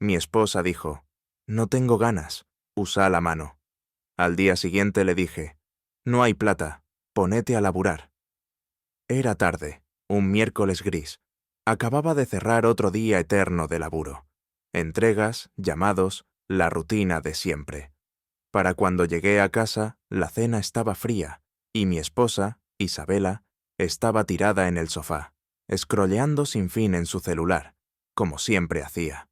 Mi esposa dijo, «No tengo ganas, usa la mano». Al día siguiente le dije, «No hay plata, ponete a laburar». Era tarde, un miércoles gris. Acababa de cerrar otro día eterno de laburo. Entregas, llamados, la rutina de siempre. Para cuando llegué a casa, la cena estaba fría, y mi esposa, Isabela, estaba tirada en el sofá, scrolleando sin fin en su celular, como siempre hacía.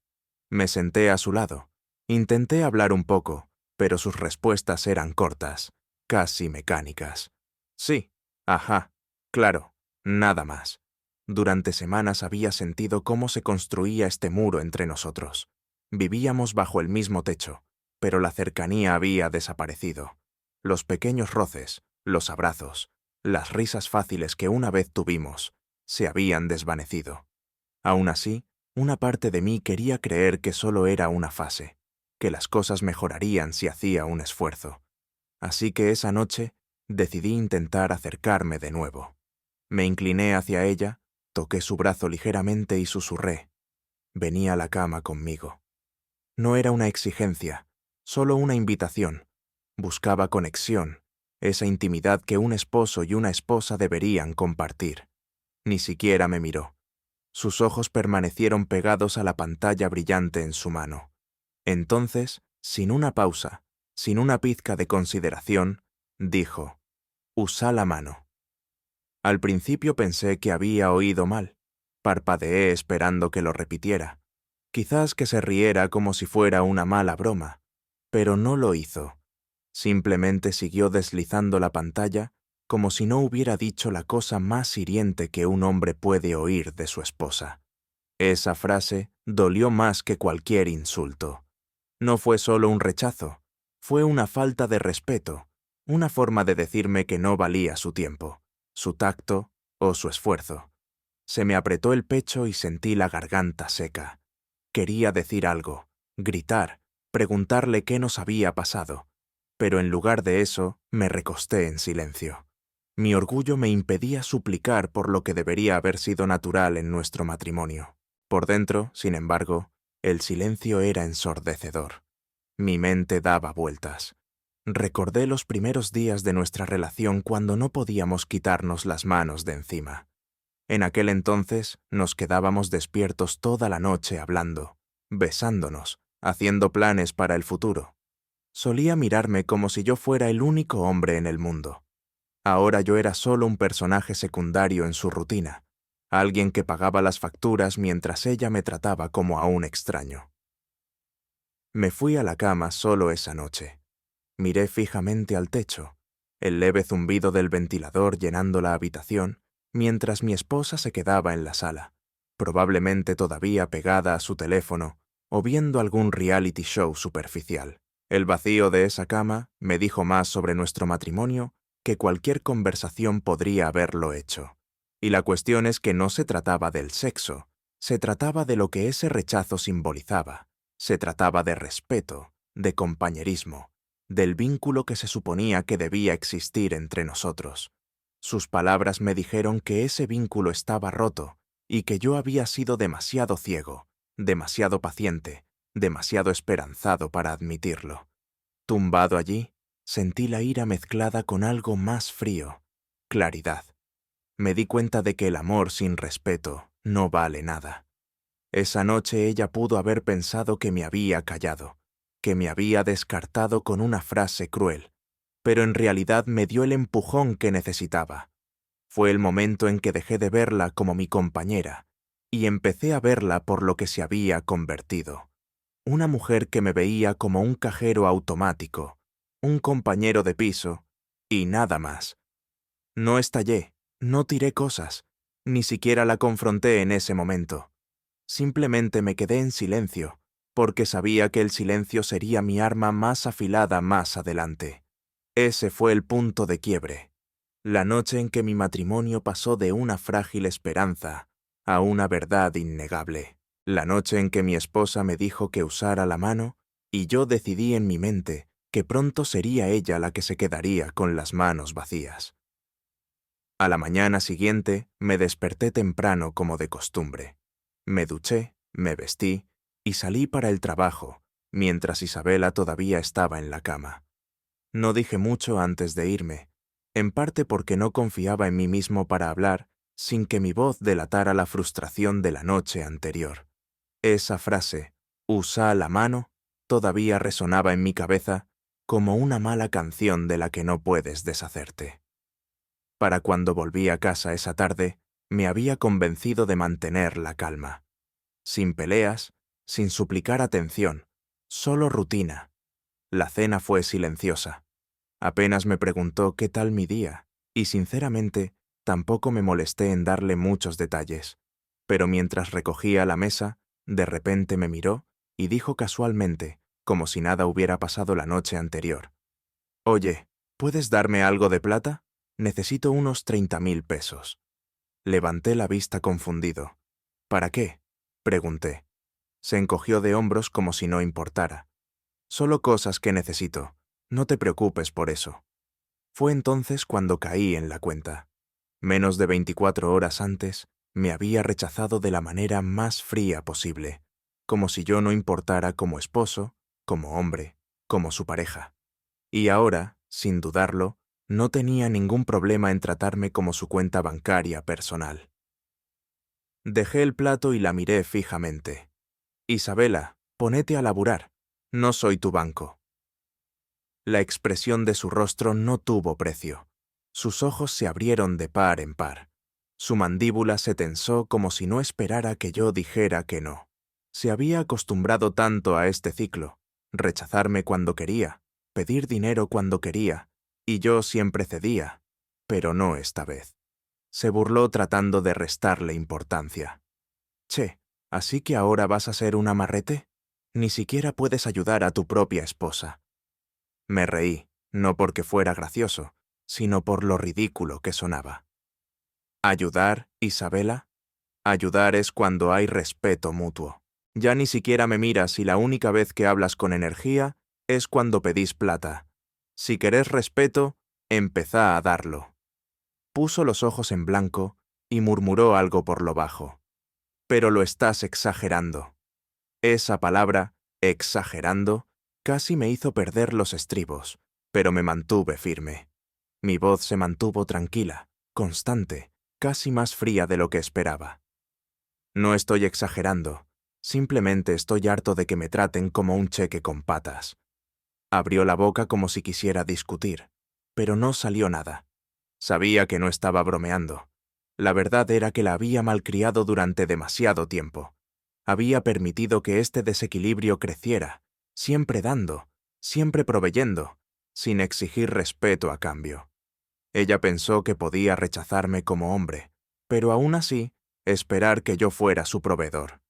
Me senté a su lado. Intenté hablar un poco, pero sus respuestas eran cortas, casi mecánicas. Sí, ajá, claro, nada más. Durante semanas había sentido cómo se construía este muro entre nosotros. Vivíamos bajo el mismo techo, pero la cercanía había desaparecido. Los pequeños roces, los abrazos, las risas fáciles que una vez tuvimos, se habían desvanecido. Aún así, una parte de mí quería creer que solo era una fase, que las cosas mejorarían si hacía un esfuerzo. Así que esa noche decidí intentar acercarme de nuevo. Me incliné hacia ella, toqué su brazo ligeramente y susurré, «Venía a la cama conmigo». No era una exigencia, solo una invitación. Buscaba conexión, esa intimidad que un esposo y una esposa deberían compartir. Ni siquiera me miró. Sus ojos permanecieron pegados a la pantalla brillante en su mano. Entonces, sin una pausa, sin una pizca de consideración, dijo, «Usa la mano». Al principio pensé que había oído mal. Parpadeé esperando que lo repitiera. Quizás que se riera como si fuera una mala broma, pero no lo hizo. Simplemente siguió deslizando la pantalla como si no hubiera dicho la cosa más hiriente que un hombre puede oír de su esposa. Esa frase dolió más que cualquier insulto. No fue solo un rechazo, fue una falta de respeto, una forma de decirme que no valía su tiempo, su tacto o su esfuerzo. Se me apretó el pecho y sentí la garganta seca. Quería decir algo, gritar, preguntarle qué nos había pasado, pero en lugar de eso me recosté en silencio. Mi orgullo me impedía suplicar por lo que debería haber sido natural en nuestro matrimonio. Por dentro, sin embargo, el silencio era ensordecedor. Mi mente daba vueltas. Recordé los primeros días de nuestra relación cuando no podíamos quitarnos las manos de encima. En aquel entonces nos quedábamos despiertos toda la noche hablando, besándonos, haciendo planes para el futuro. Solía mirarme como si yo fuera el único hombre en el mundo. Ahora yo era solo un personaje secundario en su rutina, alguien que pagaba las facturas mientras ella me trataba como a un extraño. Me fui a la cama solo esa noche. Miré fijamente al techo, el leve zumbido del ventilador llenando la habitación, mientras mi esposa se quedaba en la sala, probablemente todavía pegada a su teléfono o viendo algún reality show superficial. El vacío de esa cama me dijo más sobre nuestro matrimonio que cualquier conversación podría haberlo hecho. Y la cuestión es que no se trataba del sexo, se trataba de lo que ese rechazo simbolizaba, se trataba de respeto, de compañerismo, del vínculo que se suponía que debía existir entre nosotros. Sus palabras me dijeron que ese vínculo estaba roto y que yo había sido demasiado ciego, demasiado paciente, demasiado esperanzado para admitirlo. Tumbado allí, sentí la ira mezclada con algo más frío, claridad. Me di cuenta de que el amor sin respeto no vale nada. Esa noche ella pudo haber pensado que me había callado, que me había descartado con una frase cruel, pero en realidad me dio el empujón que necesitaba. Fue el momento en que dejé de verla como mi compañera y empecé a verla por lo que se había convertido. Una mujer que me veía como un cajero automático, un compañero de piso y nada más. No estallé, no tiré cosas, ni siquiera la confronté en ese momento. Simplemente me quedé en silencio, porque sabía que el silencio sería mi arma más afilada más adelante. Ese fue el punto de quiebre. La noche en que mi matrimonio pasó de una frágil esperanza a una verdad innegable. La noche en que mi esposa me dijo que usara la mano y yo decidí en mi mente que pronto sería ella la que se quedaría con las manos vacías. A la mañana siguiente me desperté temprano como de costumbre. Me duché, me vestí y salí para el trabajo, mientras Isabela todavía estaba en la cama. No dije mucho antes de irme, en parte porque no confiaba en mí mismo para hablar sin que mi voz delatara la frustración de la noche anterior. Esa frase, usa la mano, todavía resonaba en mi cabeza como una mala canción de la que no puedes deshacerte. Para cuando volví a casa esa tarde, me había convencido de mantener la calma. Sin peleas, sin suplicar atención, solo rutina. La cena fue silenciosa. Apenas me preguntó qué tal mi día, y sinceramente, tampoco me molesté en darle muchos detalles. Pero mientras recogía la mesa, de repente me miró y dijo casualmente, como si nada hubiera pasado la noche anterior: «Oye, ¿puedes darme algo de plata? Necesito unos 30.000 pesos». Levanté la vista confundido. «¿Para qué?», pregunté. Se encogió de hombros como si no importara. «Solo cosas que necesito. No te preocupes por eso». Fue entonces cuando caí en la cuenta. Menos de 24 horas antes, me había rechazado de la manera más fría posible, como si yo no importara como esposo, como hombre, como su pareja. Y ahora, sin dudarlo, no tenía ningún problema en tratarme como su cuenta bancaria personal. Dejé el plato y la miré fijamente. «Isabela, ponete a laburar. No soy tu banco». La expresión de su rostro no tuvo precio. Sus ojos se abrieron de par en par. Su mandíbula se tensó como si no esperara que yo dijera que no. Se había acostumbrado tanto a este ciclo: rechazarme cuando quería, pedir dinero cuando quería, y yo siempre cedía, pero no esta vez. Se burló tratando de restarle importancia. «Che, ¿así que ahora vas a ser un amarrete? Ni siquiera puedes ayudar a tu propia esposa». Me reí, no porque fuera gracioso, sino por lo ridículo que sonaba. ¿Ayudar, Isabela? Ayudar es cuando hay respeto mutuo. Ya ni siquiera me miras y la única vez que hablas con energía es cuando pedís plata. Si querés respeto, empezá a darlo. Puso los ojos en blanco y murmuró algo por lo bajo. «Pero lo estás exagerando». Esa palabra, exagerando, casi me hizo perder los estribos, pero me mantuve firme. Mi voz se mantuvo tranquila, constante, casi más fría de lo que esperaba. «No estoy exagerando, simplemente estoy harto de que me traten como un cheque con patas». Abrió la boca como si quisiera discutir, pero no salió nada. Sabía que no estaba bromeando. La verdad era que la había malcriado durante demasiado tiempo. Había permitido que este desequilibrio creciera, siempre dando, siempre proveyendo, sin exigir respeto a cambio. Ella pensó que podía rechazarme como hombre, pero aún así, esperar que yo fuera su proveedor.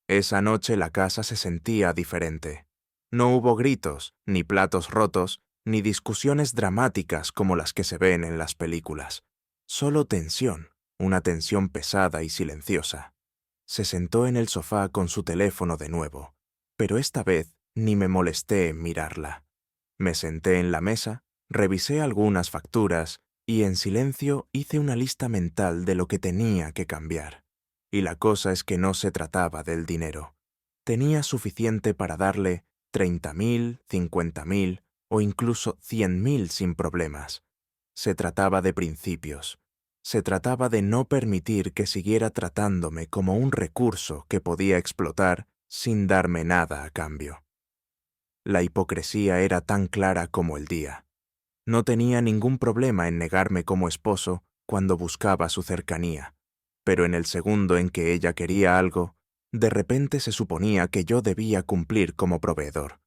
Esa noche la casa se sentía diferente. No hubo gritos, ni platos rotos, ni discusiones dramáticas como las que se ven en las películas. Solo tensión, una tensión pesada y silenciosa. Se sentó en el sofá con su teléfono de nuevo, pero esta vez ni me molesté en mirarla. Me senté en la mesa, revisé algunas facturas y en silencio hice una lista mental de lo que tenía que cambiar. Y la cosa es que no se trataba del dinero. Tenía suficiente para darle 30.000, 50.000 o incluso 100.000 sin problemas. Se trataba de principios. Se trataba de no permitir que siguiera tratándome como un recurso que podía explotar sin darme nada a cambio. La hipocresía era tan clara como el día. No tenía ningún problema en negarme como esposo cuando buscaba su cercanía, pero en el segundo en que ella quería algo, de repente se suponía que yo debía cumplir como proveedor.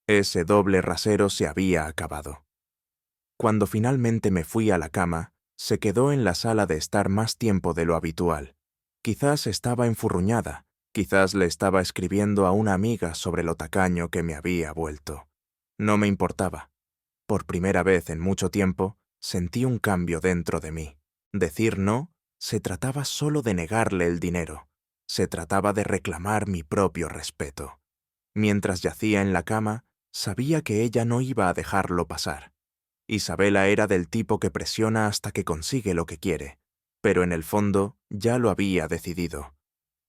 Ese doble rasero se había acabado. Cuando finalmente me fui a la cama, se quedó en la sala de estar más tiempo de lo habitual. Quizás estaba enfurruñada, quizás le estaba escribiendo a una amiga sobre lo tacaño que me había vuelto. No me importaba. Por primera vez en mucho tiempo, sentí un cambio dentro de mí. Decir no se trataba solo de negarle el dinero. Se trataba de reclamar mi propio respeto. Mientras yacía en la cama, sabía que ella no iba a dejarlo pasar. Isabela era del tipo que presiona hasta que consigue lo que quiere, pero en el fondo ya lo había decidido.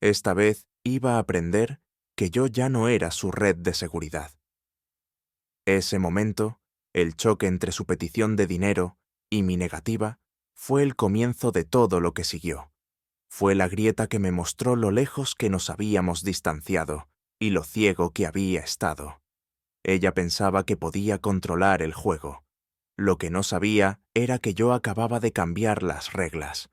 Esta vez iba a aprender que yo ya no era su red de seguridad. Ese momento, el choque entre su petición de dinero y mi negativa, fue el comienzo de todo lo que siguió. Fue la grieta que me mostró lo lejos que nos habíamos distanciado y lo ciego que había estado. Ella pensaba que podía controlar el juego. Lo que no sabía era que yo acababa de cambiar las reglas.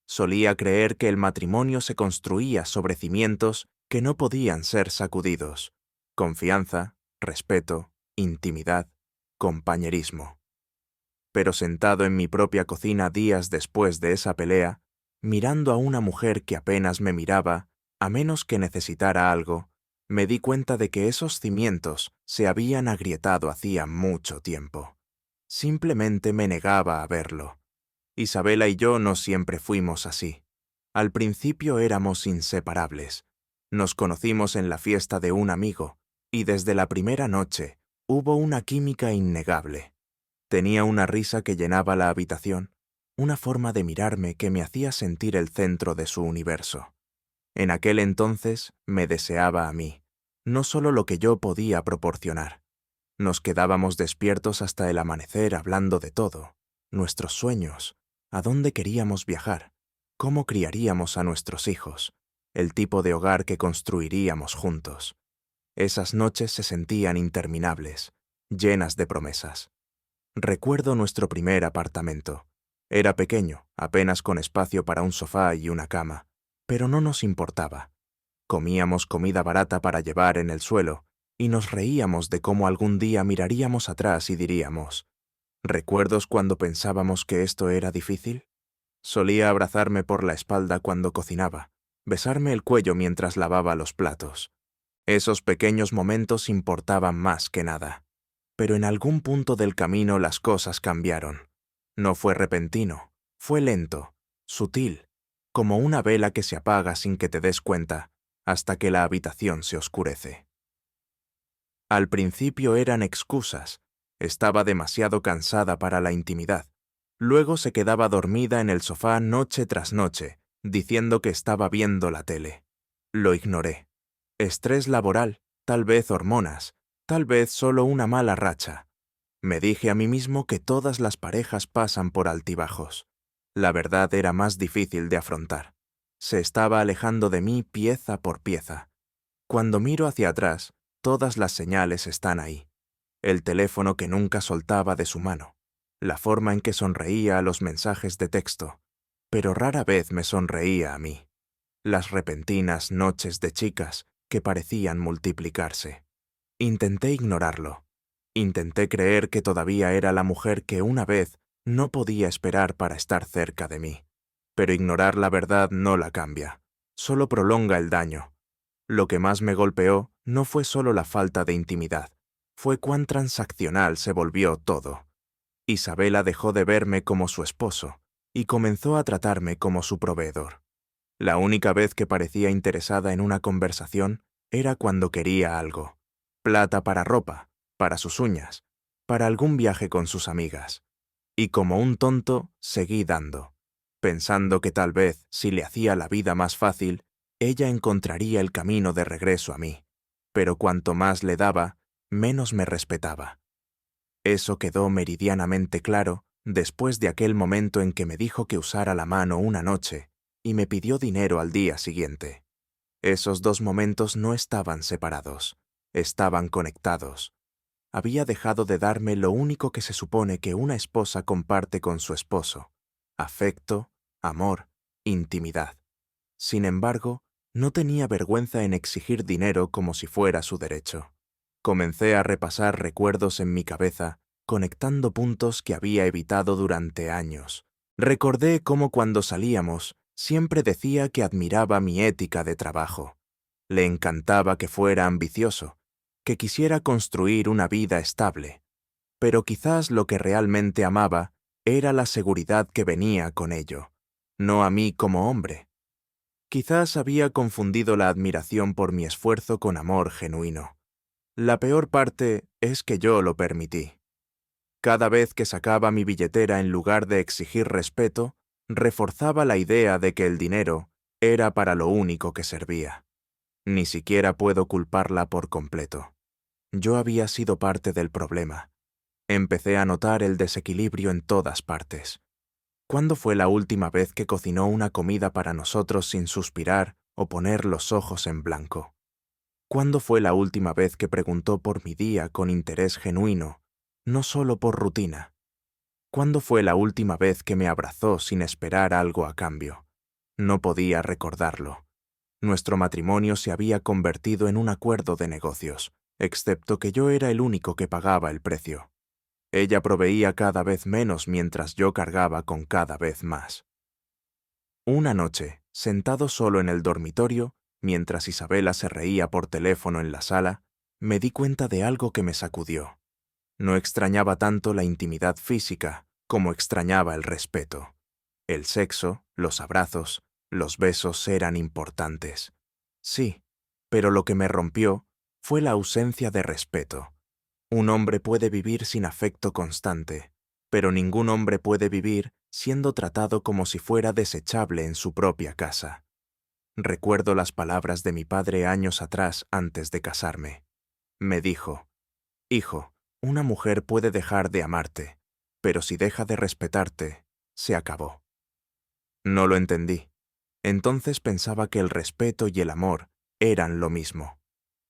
Solía creer que el matrimonio se construía sobre cimientos que no podían ser sacudidos. Confianza, respeto, intimidad, compañerismo. Pero sentado en mi propia cocina días después de esa pelea, mirando a una mujer que apenas me miraba, a menos que necesitara algo, me di cuenta de que esos cimientos se habían agrietado hacía mucho tiempo. Simplemente me negaba a verlo. Isabela y yo no siempre fuimos así. Al principio éramos inseparables. Nos conocimos en la fiesta de un amigo, y desde la primera noche hubo una química innegable. Tenía una risa que llenaba la habitación, una forma de mirarme que me hacía sentir el centro de su universo. En aquel entonces me deseaba a mí, no solo lo que yo podía proporcionar. Nos quedábamos despiertos hasta el amanecer hablando de todo, nuestros sueños, a dónde queríamos viajar, cómo criaríamos a nuestros hijos, el tipo de hogar que construiríamos juntos. Esas noches se sentían interminables, llenas de promesas. Recuerdo nuestro primer apartamento. Era pequeño, apenas con espacio para un sofá y una cama, pero no nos importaba. Comíamos comida barata para llevar en el suelo, y nos reíamos de cómo algún día miraríamos atrás y diríamos, ¿recuerdos cuando pensábamos que esto era difícil? Solía abrazarme por la espalda cuando cocinaba, besarme el cuello mientras lavaba los platos. Esos pequeños momentos importaban más que nada. Pero en algún punto del camino las cosas cambiaron. No fue repentino, fue lento, sutil, como una vela que se apaga sin que te des cuenta, hasta que la habitación se oscurece. Al principio eran excusas. Estaba demasiado cansada para la intimidad. Luego se quedaba dormida en el sofá noche tras noche, diciendo que estaba viendo la tele. Lo ignoré. Estrés laboral, tal vez hormonas, tal vez solo una mala racha. Me dije a mí mismo que todas las parejas pasan por altibajos. La verdad era más difícil de afrontar. Se estaba alejando de mí pieza por pieza. Cuando miro hacia atrás, todas las señales están ahí. El teléfono que nunca soltaba de su mano, la forma en que sonreía a los mensajes de texto, pero rara vez me sonreía a mí. Las repentinas noches de chicas que parecían multiplicarse. Intenté ignorarlo. Intenté creer que todavía era la mujer que una vez no podía esperar para estar cerca de mí. Pero ignorar la verdad no la cambia, solo prolonga el daño. Lo que más me golpeó no fue solo la falta de intimidad, fue cuán transaccional se volvió todo. Isabela dejó de verme como su esposo y comenzó a tratarme como su proveedor. La única vez que parecía interesada en una conversación era cuando quería algo. Plata para ropa, para sus uñas, para algún viaje con sus amigas. Y como un tonto, seguí dando, pensando que tal vez, si le hacía la vida más fácil, ella encontraría el camino de regreso a mí. Pero cuanto más le daba, menos me respetaba. Eso quedó meridianamente claro después de aquel momento en que me dijo que usara la mano una noche y me pidió dinero al día siguiente. Esos dos momentos no estaban separados, estaban conectados. Había dejado de darme lo único que se supone que una esposa comparte con su esposo: afecto, amor, intimidad. Sin embargo, no tenía vergüenza en exigir dinero como si fuera su derecho. Comencé a repasar recuerdos en mi cabeza, conectando puntos que había evitado durante años. Recordé cómo cuando salíamos, siempre decía que admiraba mi ética de trabajo. Le encantaba que fuera ambicioso, que quisiera construir una vida estable. Pero quizás lo que realmente amaba era la seguridad que venía con ello, no a mí como hombre. Quizás había confundido la admiración por mi esfuerzo con amor genuino. La peor parte es que yo lo permití. Cada vez que sacaba mi billetera en lugar de exigir respeto, reforzaba la idea de que el dinero era para lo único que servía. Ni siquiera puedo culparla por completo. Yo había sido parte del problema. Empecé a notar el desequilibrio en todas partes. ¿Cuándo fue la última vez que cocinó una comida para nosotros sin suspirar o poner los ojos en blanco? ¿Cuándo fue la última vez que preguntó por mi día con interés genuino, no solo por rutina? ¿Cuándo fue la última vez que me abrazó sin esperar algo a cambio? No podía recordarlo. Nuestro matrimonio se había convertido en un acuerdo de negocios, excepto que yo era el único que pagaba el precio. Ella proveía cada vez menos mientras yo cargaba con cada vez más. Una noche, sentado solo en el dormitorio, mientras Isabela se reía por teléfono en la sala, me di cuenta de algo que me sacudió. No extrañaba tanto la intimidad física como extrañaba el respeto. El sexo, los abrazos, los besos eran importantes. Sí, pero lo que me rompió fue la ausencia de respeto. Un hombre puede vivir sin afecto constante, pero ningún hombre puede vivir siendo tratado como si fuera desechable en su propia casa. Recuerdo las palabras de mi padre años atrás antes de casarme. Me dijo: «Hijo, una mujer puede dejar de amarte, pero si deja de respetarte, se acabó». No lo entendí. Entonces pensaba que el respeto y el amor eran lo mismo.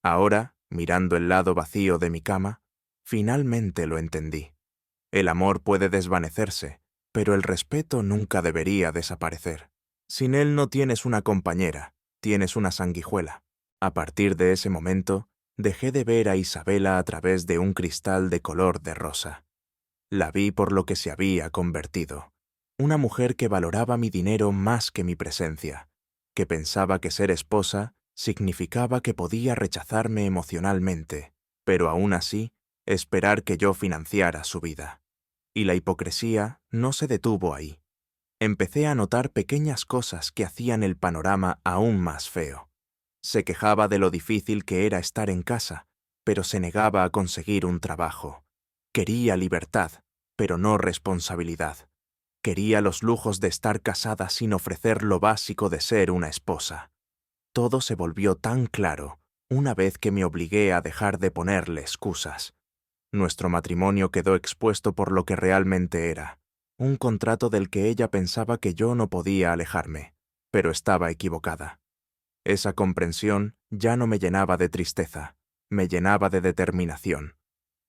Ahora, mirando el lado vacío de mi cama, finalmente lo entendí. El amor puede desvanecerse, pero el respeto nunca debería desaparecer. Sin él no tienes una compañera, tienes una sanguijuela. A partir de ese momento, dejé de ver a Isabela a través de un cristal de color de rosa. La vi por lo que se había convertido. Una mujer que valoraba mi dinero más que mi presencia, que pensaba que ser esposa significaba que podía rechazarme emocionalmente, pero aún así esperar que yo financiara su vida. Y la hipocresía no se detuvo ahí. Empecé a notar pequeñas cosas que hacían el panorama aún más feo. Se quejaba de lo difícil que era estar en casa, pero se negaba a conseguir un trabajo. Quería libertad, pero no responsabilidad. Quería los lujos de estar casada sin ofrecer lo básico de ser una esposa. Todo se volvió tan claro una vez que me obligué a dejar de ponerle excusas. Nuestro matrimonio quedó expuesto por lo que realmente era, un contrato del que ella pensaba que yo no podía alejarme, pero estaba equivocada. Esa comprensión ya no me llenaba de tristeza, me llenaba de determinación.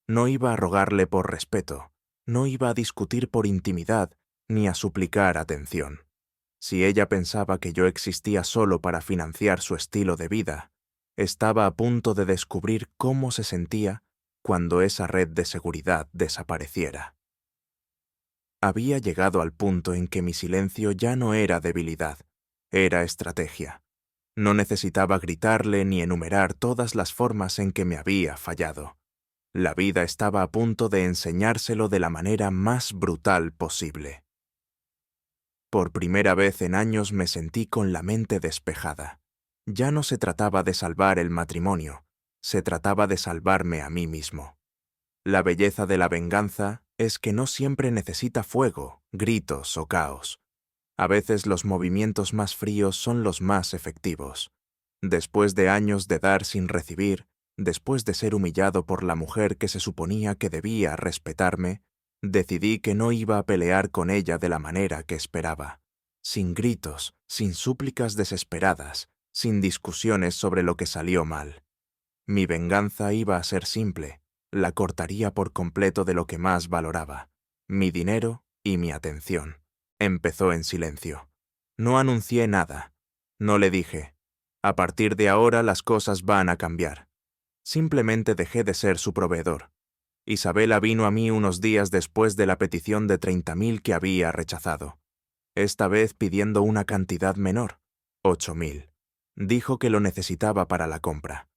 No iba a rogarle por respeto, no iba a discutir por intimidad, ni a suplicar atención. Si ella pensaba que yo existía solo para financiar su estilo de vida, estaba a punto de descubrir cómo se sentía cuando esa red de seguridad desapareciera. Había llegado al punto en que mi silencio ya no era debilidad, era estrategia. No necesitaba gritarle ni enumerar todas las formas en que me había fallado. La vida estaba a punto de enseñárselo de la manera más brutal posible. Por primera vez en años me sentí con la mente despejada. Ya no se trataba de salvar el matrimonio, se trataba de salvarme a mí mismo. La belleza de la venganza es que no siempre necesita fuego, gritos o caos. A veces los movimientos más fríos son los más efectivos. Después de años de dar sin recibir, después de ser humillado por la mujer que se suponía que debía respetarme, decidí que no iba a pelear con ella de la manera que esperaba. Sin gritos, sin súplicas desesperadas, sin discusiones sobre lo que salió mal. Mi venganza iba a ser simple, la cortaría por completo de lo que más valoraba, mi dinero y mi atención. Empezó en silencio. No anuncié nada. No le dije: «A partir de ahora las cosas van a cambiar». Simplemente dejé de ser su proveedor. Isabela vino a mí unos días después de la petición de 30.000 que había rechazado. Esta vez pidiendo una cantidad menor, 8.000. Dijo que lo necesitaba para la compra.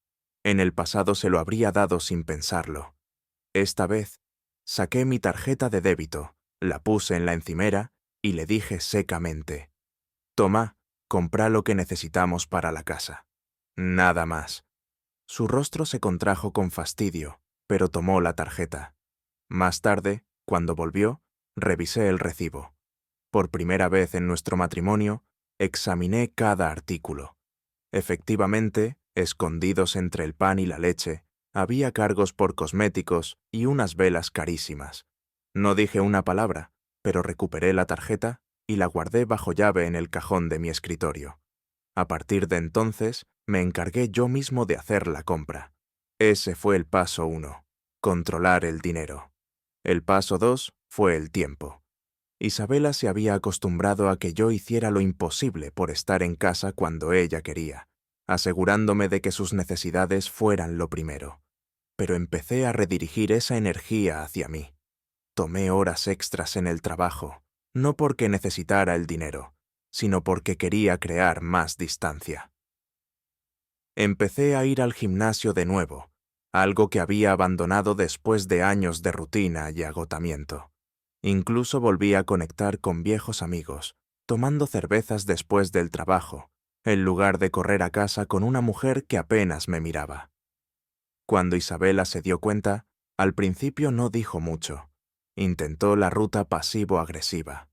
En el pasado se lo habría dado sin pensarlo. Esta vez, saqué mi tarjeta de débito, la puse en la encimera y le dije secamente: «Toma, compra lo que necesitamos para la casa». Nada más. Su rostro se contrajo con fastidio, pero tomó la tarjeta. Más tarde, cuando volvió, revisé el recibo. Por primera vez en nuestro matrimonio, examiné cada artículo. Efectivamente, Escondidos entre el pan y la leche, había cargos por cosméticos y unas velas carísimas. No dije una palabra, pero recuperé la tarjeta y la guardé bajo llave en el cajón de mi escritorio. A partir de entonces, me encargué yo mismo de hacer la compra. Ese fue el paso 1, controlar el dinero. El paso 2 fue el tiempo. Isabela se había acostumbrado a que yo hiciera lo imposible por estar en casa cuando ella quería, asegurándome de que sus necesidades fueran lo primero. Pero empecé a redirigir esa energía hacia mí. Tomé horas extras en el trabajo, no porque necesitara el dinero, sino porque quería crear más distancia. Empecé a ir al gimnasio de nuevo, algo que había abandonado después de años de rutina y agotamiento. Incluso volví a conectar con viejos amigos, tomando cervezas después del trabajo, en lugar de correr a casa con una mujer que apenas me miraba. Cuando Isabela se dio cuenta, al principio no dijo mucho. Intentó la ruta pasivo-agresiva.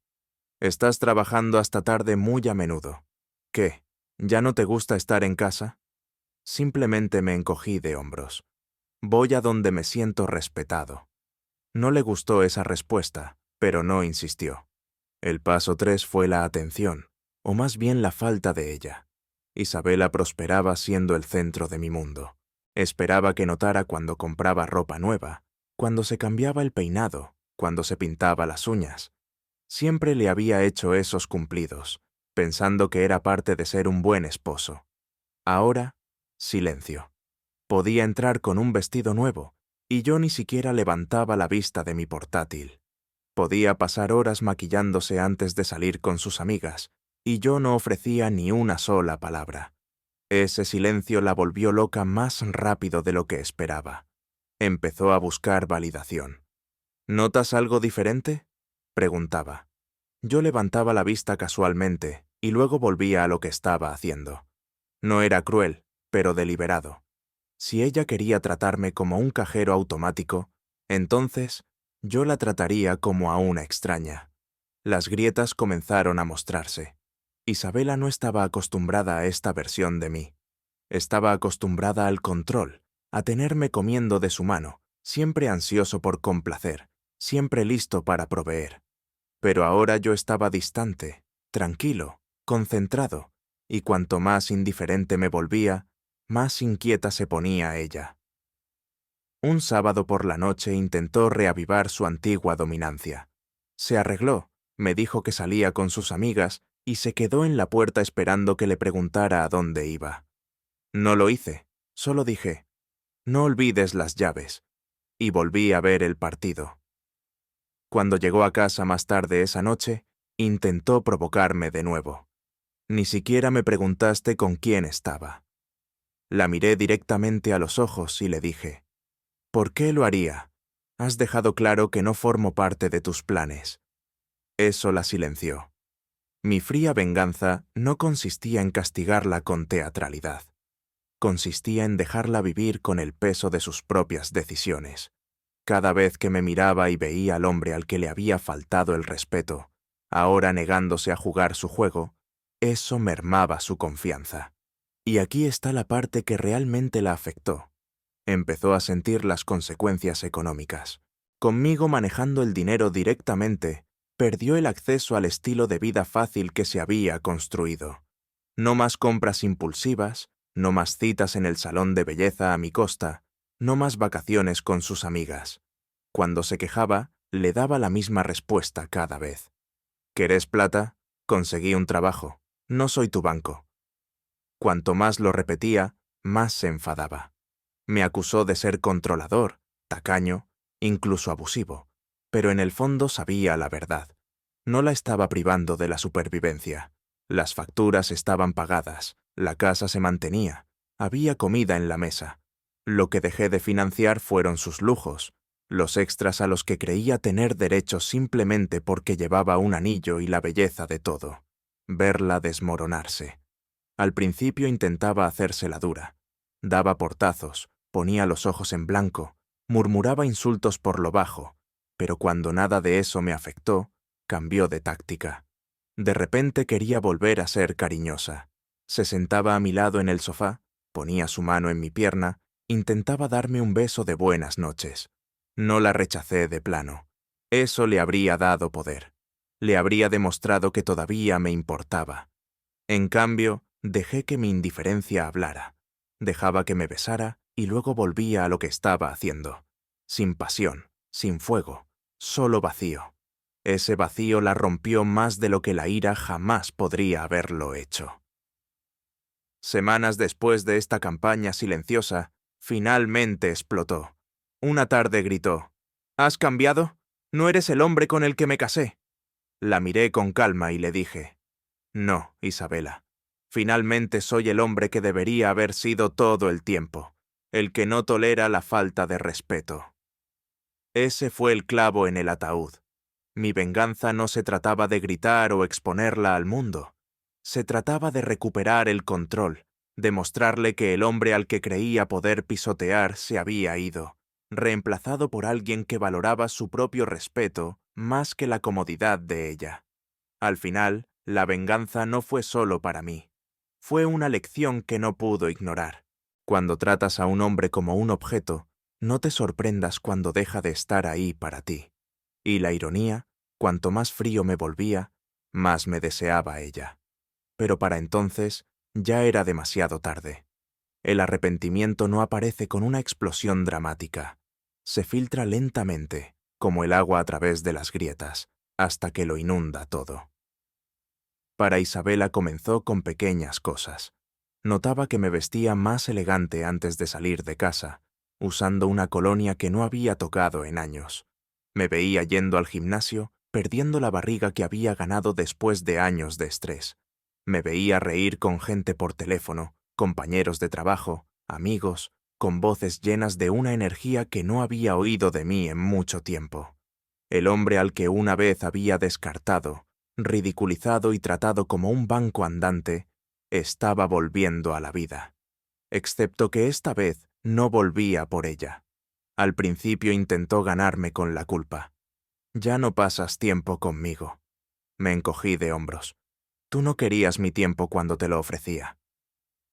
«Estás trabajando hasta tarde muy a menudo. ¿Qué? ¿Ya no te gusta estar en casa?» Simplemente me encogí de hombros. Voy a donde me siento respetado. No le gustó esa respuesta, pero no insistió. El paso 3 fue la atención, o más bien la falta de ella. Isabela prosperaba siendo el centro de mi mundo. Esperaba que notara cuando compraba ropa nueva, cuando se cambiaba el peinado, cuando se pintaba las uñas. Siempre le había hecho esos cumplidos, pensando que era parte de ser un buen esposo. Ahora, silencio. Podía entrar con un vestido nuevo, y yo ni siquiera levantaba la vista de mi portátil. Podía pasar horas maquillándose antes de salir con sus amigas, y yo no ofrecía ni una sola palabra. Ese silencio la volvió loca más rápido de lo que esperaba. Empezó a buscar validación. «¿Notas algo diferente?», preguntaba. Yo levantaba la vista casualmente y luego volvía a lo que estaba haciendo. No era cruel, pero deliberado. Si ella quería tratarme como un cajero automático, entonces yo la trataría como a una extraña. Las grietas comenzaron a mostrarse. Isabela no estaba acostumbrada a esta versión de mí. Estaba acostumbrada al control, a tenerme comiendo de su mano, siempre ansioso por complacer, siempre listo para proveer. Pero ahora yo estaba distante, tranquilo, concentrado, y cuanto más indiferente me volvía, más inquieta se ponía ella. Un sábado por la noche intentó reavivar su antigua dominancia. Se arregló, me dijo que salía con sus amigas y se quedó en la puerta esperando que le preguntara a dónde iba. No lo hice, solo dije, «No olvides las llaves», y volví a ver el partido. Cuando llegó a casa más tarde esa noche, intentó provocarme de nuevo. «Ni siquiera me preguntaste con quién estaba». La miré directamente a los ojos y le dije, «¿Por qué lo haría? Has dejado claro que no formo parte de tus planes». Eso la silenció. Mi fría venganza no consistía en castigarla con teatralidad. Consistía en dejarla vivir con el peso de sus propias decisiones. Cada vez que me miraba y veía al hombre al que le había faltado el respeto, ahora negándose a jugar su juego, eso mermaba su confianza. Y aquí está la parte que realmente la afectó. Empezó a sentir las consecuencias económicas. Conmigo manejando el dinero directamente, perdió el acceso al estilo de vida fácil que se había construido. No más compras impulsivas, no más citas en el salón de belleza a mi costa, no más vacaciones con sus amigas. Cuando se quejaba, le daba la misma respuesta cada vez. «¿Querés plata? Conseguí un trabajo. No soy tu banco». Cuanto más lo repetía, más se enfadaba. Me acusó de ser controlador, tacaño, incluso abusivo, pero en el fondo sabía la verdad. No la estaba privando de la supervivencia. Las facturas estaban pagadas, la casa se mantenía, había comida en la mesa. Lo que dejé de financiar fueron sus lujos, los extras a los que creía tener derecho simplemente porque llevaba un anillo y la belleza de todo. Verla desmoronarse. Al principio intentaba hacérsela dura. Daba portazos, ponía los ojos en blanco, murmuraba insultos por lo bajo, pero cuando nada de eso me afectó, cambió de táctica. De repente quería volver a ser cariñosa. Se sentaba a mi lado en el sofá, Ponía su mano en mi pierna, intentaba darme un beso de buenas noches. No la rechacé de plano. Eso le habría dado poder. Le habría demostrado que todavía me importaba. En cambio, dejé que mi indiferencia hablara. Dejaba que me besara y luego volvía a lo que estaba haciendo. Sin pasión, sin fuego, solo vacío. Ese vacío la rompió más de lo que la ira jamás podría haberlo hecho. Semanas después de esta campaña silenciosa, finalmente explotó. Una tarde gritó: «¿Has cambiado? No eres el hombre con el que me casé». La miré con calma y le dije: «No, Isabela. Finalmente soy el hombre que debería haber sido todo el tiempo, el que no tolera la falta de respeto». Ese fue el clavo en el ataúd. Mi venganza no se trataba de gritar o exponerla al mundo. Se trataba de recuperar el control, de mostrarle que el hombre al que creía poder pisotear se había ido, reemplazado por alguien que valoraba su propio respeto más que la comodidad de ella. Al final, la venganza no fue solo para mí. Fue una lección que no pudo ignorar. Cuando tratas a un hombre como un objeto, no te sorprendas cuando deja de estar ahí para ti. Y la ironía, cuanto más frío me volvía, más me deseaba ella. Pero para entonces ya era demasiado tarde. El arrepentimiento no aparece con una explosión dramática. Se filtra lentamente, como el agua a través de las grietas, hasta que lo inunda todo. Para Isabela comenzó con pequeñas cosas. Notaba que me vestía más elegante antes de salir de casa, usando una colonia que no había tocado en años. Me veía yendo al gimnasio, perdiendo la barriga que había ganado después de años de estrés. Me veía reír con gente por teléfono, compañeros de trabajo, amigos, con voces llenas de una energía que no había oído de mí en mucho tiempo. El hombre al que una vez había descartado, ridiculizado y tratado como un banco andante, estaba volviendo a la vida. Excepto que esta vez no volvía por ella. Al principio intentó ganarme con la culpa. «Ya no pasas tiempo conmigo». Me encogí de hombros. «Tú no querías mi tiempo cuando te lo ofrecía».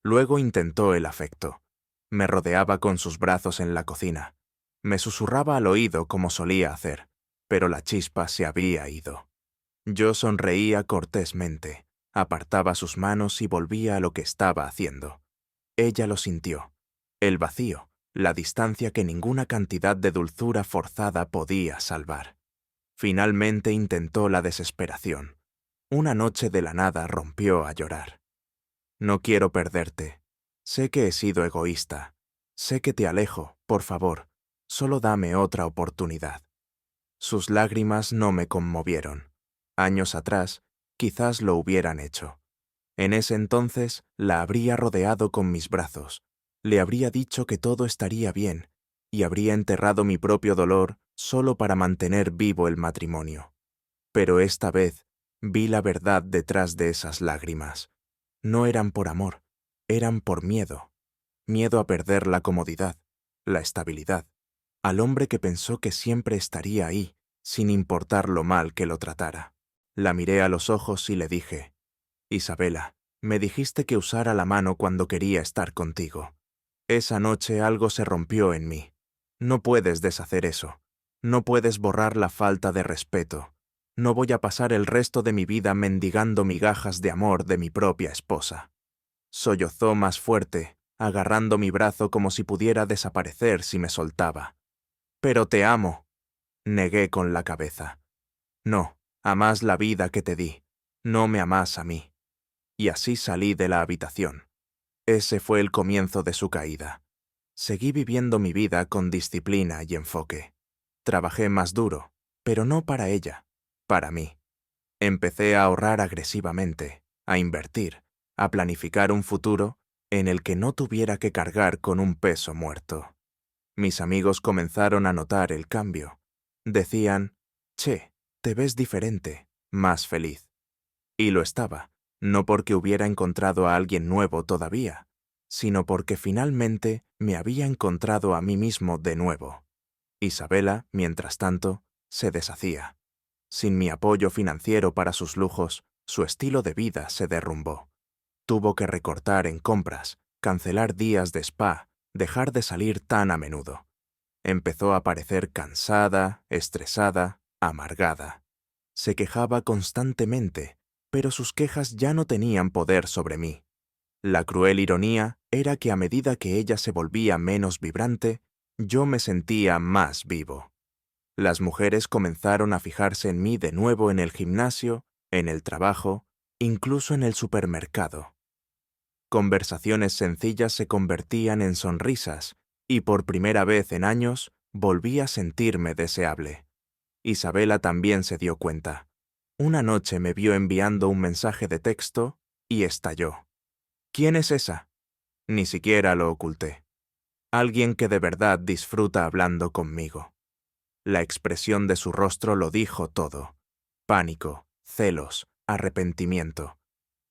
Luego intentó el afecto. Me rodeaba con sus brazos en la cocina. Me susurraba al oído como solía hacer, pero la chispa se había ido. Yo sonreía cortésmente, apartaba sus manos y volvía a lo que estaba haciendo. Ella lo sintió. El vacío, la distancia que ninguna cantidad de dulzura forzada podía salvar. Finalmente intentó la desesperación. Una noche de la nada rompió a llorar. «No quiero perderte. Sé que he sido egoísta. Sé que te alejo, por favor. Solo dame otra oportunidad». Sus lágrimas no me conmovieron. Años atrás, quizás lo hubieran hecho. En ese entonces, la habría rodeado con mis brazos. Le habría dicho que todo estaría bien, y habría enterrado mi propio dolor solo para mantener vivo el matrimonio. Pero esta vez vi la verdad detrás de esas lágrimas. No eran por amor, eran por miedo. Miedo a perder la comodidad, la estabilidad, al hombre que pensó que siempre estaría ahí, sin importar lo mal que lo tratara. La miré a los ojos y le dije: «Isabela, me dijiste que usara la mano cuando quería estar contigo. Esa noche algo se rompió en mí. No puedes deshacer eso. No puedes borrar la falta de respeto. No voy a pasar el resto de mi vida mendigando migajas de amor de mi propia esposa». Sollozó más fuerte, agarrando mi brazo como si pudiera desaparecer si me soltaba. «Pero te amo», negué con la cabeza. «No, amás la vida que te di. No me amás a mí». Y así salí de la habitación. Ese fue el comienzo de su caída. Seguí viviendo mi vida con disciplina y enfoque. Trabajé más duro, pero no para ella, para mí. Empecé a ahorrar agresivamente, a invertir, a planificar un futuro en el que no tuviera que cargar con un peso muerto. Mis amigos comenzaron a notar el cambio. Decían: «Che, te ves diferente, más feliz». Y lo estaba, no porque hubiera encontrado a alguien nuevo todavía, sino porque finalmente me había encontrado a mí mismo de nuevo. Isabela, mientras tanto, se deshacía. Sin mi apoyo financiero para sus lujos, su estilo de vida se derrumbó. Tuvo que recortar en compras, cancelar días de spa, dejar de salir tan a menudo. Empezó a parecer cansada, estresada, amargada. Se quejaba constantemente, pero sus quejas ya no tenían poder sobre mí. La cruel ironía era que a medida que ella se volvía menos vibrante, yo me sentía más vivo. Las mujeres comenzaron a fijarse en mí de nuevo en el gimnasio, en el trabajo, incluso en el supermercado. Conversaciones sencillas se convertían en sonrisas, y por primera vez en años volví a sentirme deseable. Isabela también se dio cuenta. Una noche me vio enviando un mensaje de texto y estalló. ¿Quién es esa? Ni siquiera lo oculté. Alguien que de verdad disfruta hablando conmigo. La expresión de su rostro lo dijo todo. Pánico, celos, arrepentimiento.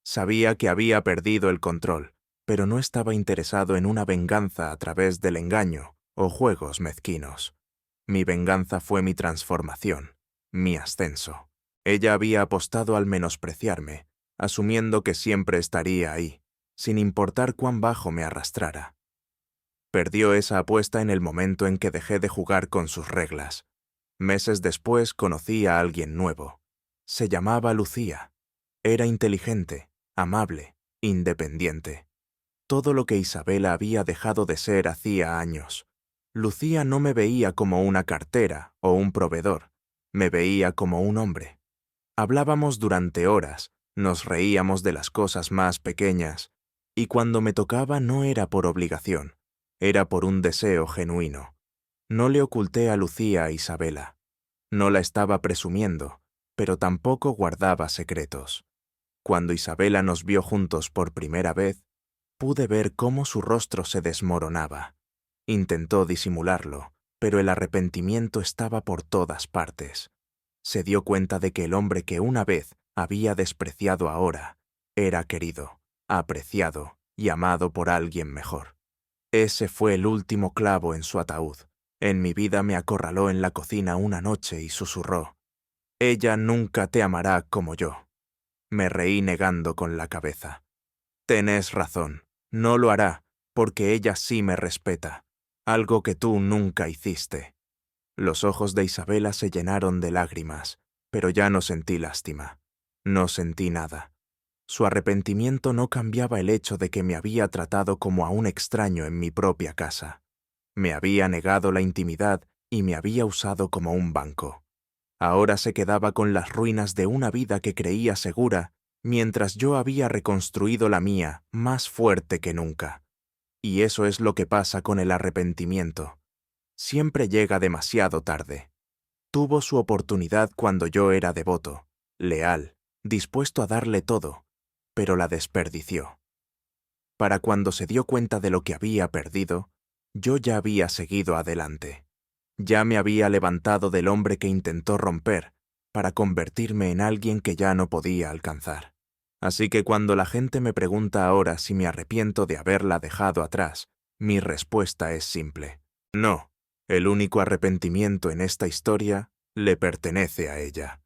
Sabía que había perdido el control, pero no estaba interesado en una venganza a través del engaño o juegos mezquinos. Mi venganza fue mi transformación, mi ascenso. Ella había apostado al menospreciarme, asumiendo que siempre estaría ahí, sin importar cuán bajo me arrastrara. Perdió esa apuesta en el momento en que dejé de jugar con sus reglas. Meses después conocí a alguien nuevo. Se llamaba Lucía. Era inteligente, amable, independiente. Todo lo que Isabela había dejado de ser hacía años. Lucía no me veía como una cartera o un proveedor, me veía como un hombre. Hablábamos durante horas, nos reíamos de las cosas más pequeñas, y cuando me tocaba no era por obligación, era por un deseo genuino. No le oculté a Lucía a Isabela. No la estaba presumiendo, pero tampoco guardaba secretos. Cuando Isabela nos vio juntos por primera vez, pude ver cómo su rostro se desmoronaba. Intentó disimularlo, pero el arrepentimiento estaba por todas partes. Se dio cuenta de que el hombre que una vez había despreciado ahora era querido, apreciado y amado por alguien mejor. Ese fue el último clavo en su ataúd. En mi vida me acorraló en la cocina una noche y susurró: «Ella nunca te amará como yo». Me reí negando con la cabeza. «Tenés razón, no lo hará, porque ella sí me respeta, algo que tú nunca hiciste». Los ojos de Isabela se llenaron de lágrimas, pero ya no sentí lástima. No sentí nada. Su arrepentimiento no cambiaba el hecho de que me había tratado como a un extraño en mi propia casa. Me había negado la intimidad y me había usado como un banco. Ahora se quedaba con las ruinas de una vida que creía segura, mientras yo había reconstruido la mía más fuerte que nunca. Y eso es lo que pasa con el arrepentimiento. Siempre llega demasiado tarde. Tuvo su oportunidad cuando yo era devoto, leal, dispuesto a darle todo, pero la desperdició. Para cuando se dio cuenta de lo que había perdido, yo ya había seguido adelante. Ya me había levantado del hombre que intentó romper, para convertirme en alguien que ya no podía alcanzar. Así que cuando la gente me pregunta ahora si me arrepiento de haberla dejado atrás, mi respuesta es simple: no. El único arrepentimiento en esta historia le pertenece a ella.